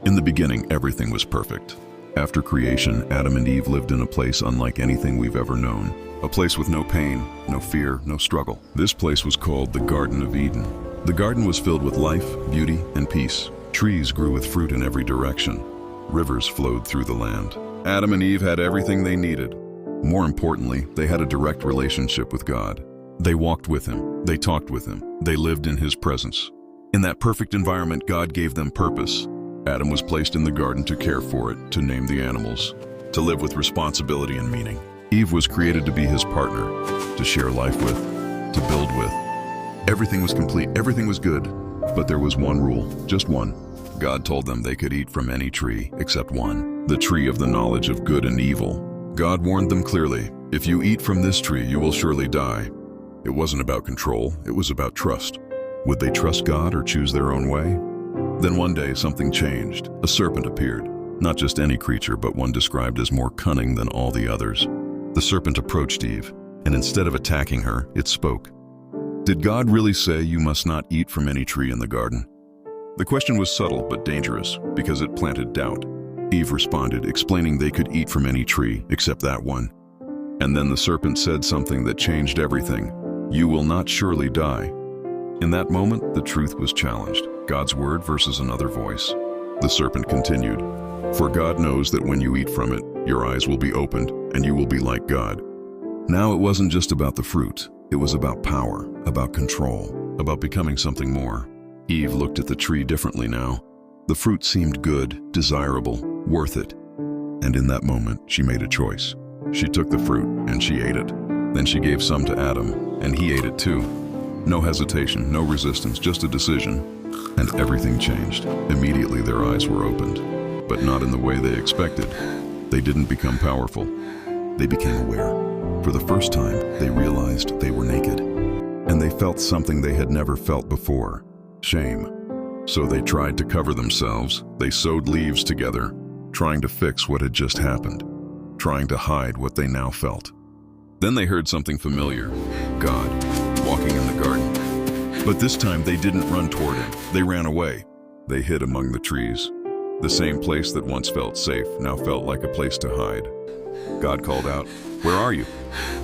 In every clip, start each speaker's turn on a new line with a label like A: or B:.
A: In the beginning, everything was perfect. After creation, Adam and Eve lived in a place unlike anything we've ever known. A place with no pain, no fear, no struggle. This place was called the Garden of Eden. The garden was filled with life, beauty, and peace. Trees grew with fruit in every direction. Rivers flowed through the land. Adam and Eve had everything they needed. More importantly, they had a direct relationship with God. They walked with Him. They talked with Him. They lived in His presence. In that perfect environment, God gave them purpose. Adam was placed in the garden to care for it, to name the animals, to live with responsibility and meaning. Eve was created to be his partner, to share life with, to build with. Everything was complete, everything was good, but there was one rule, just one. God told them they could eat from any tree except one, the tree of the knowledge of good and evil. God warned them clearly, if you eat from this tree, you will surely die. It wasn't about control, it was about trust. Would they trust God or choose their own way? Then one day something changed. A serpent appeared. Not just any creature, but one described as more cunning than all the others. The serpent approached Eve, and instead of attacking her, it spoke. Did God really say you must not eat from any tree in the garden? The question was subtle but dangerous because it planted doubt. Eve responded, explaining they could eat from any tree except that one. And then the serpent said something that changed everything. You will not surely die. In that moment, the truth was challenged. God's word versus another voice. The serpent continued, for God knows that when you eat from it, your eyes will be opened and you will be like God. Now it wasn't just about the fruit. It was about power, about control, about becoming something more. Eve looked at the tree differently now. The fruit seemed good, desirable, worth it. And in that moment, she made a choice. She took the fruit and she ate it. Then she gave some to Adam, and he ate it too. No hesitation, no resistance, just a decision. And everything changed. Immediately their eyes were opened, but not in the way they expected. They didn't become powerful. They became aware. For the first time, they realized they were naked. And they felt something they had never felt before, shame. So they tried to cover themselves. They sewed leaves together, trying to fix what had just happened, trying to hide what they now felt. Then they heard something familiar, God, walking in the garden. But this time they didn't run toward him. They ran away. They hid among the trees. The same place that once felt safe now felt like a place to hide. God called out, "Where are you?"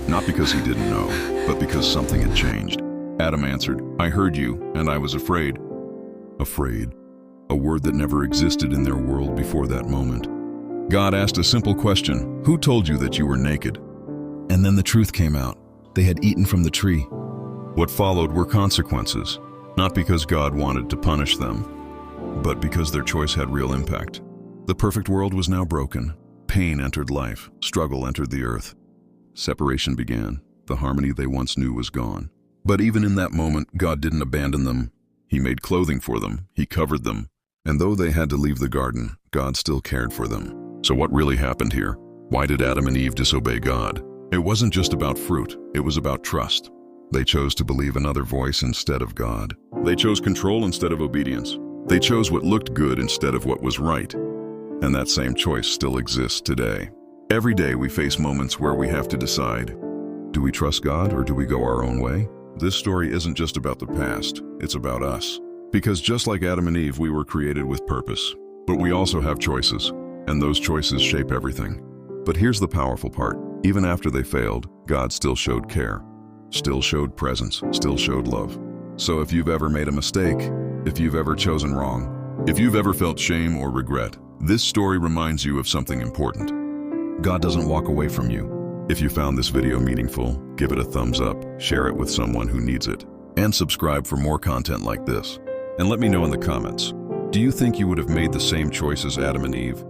A: Not because he didn't know, but because something had changed. Adam answered, "I heard you, and I was afraid." Afraid, a word that never existed in their world before that moment. God asked a simple question, "Who told you that you were naked?" And then the truth came out. They had eaten from the tree. What followed were consequences, not because God wanted to punish them, but because their choice had real impact. The perfect world was now broken. Pain entered life. Struggle entered the earth. Separation began. The harmony they once knew was gone. But even in that moment, God didn't abandon them. He made clothing for them. He covered them. And though they had to leave the garden, God still cared for them. So what really happened here? Why did Adam and Eve disobey God? It wasn't just about fruit. It was about trust. They chose to believe another voice instead of God. They chose control instead of obedience. They chose what looked good instead of what was right. And that same choice still exists today. Every day we face moments where we have to decide, do we trust God or do we go our own way? This story isn't just about the past, it's about us. Because just like Adam and Eve, we were created with purpose. But we also have choices, and those choices shape everything. But here's the powerful part. Even after they failed, God still showed care, still showed presence, still showed love. So if you've ever made a mistake, if you've ever chosen wrong, if you've ever felt shame or regret, this story reminds you of something important. God doesn't walk away from you. If you found this video meaningful, give it a thumbs up, share it with someone who needs it, and subscribe for more content like this. And let me know in the comments, do you think you would have made the same choice as Adam and Eve?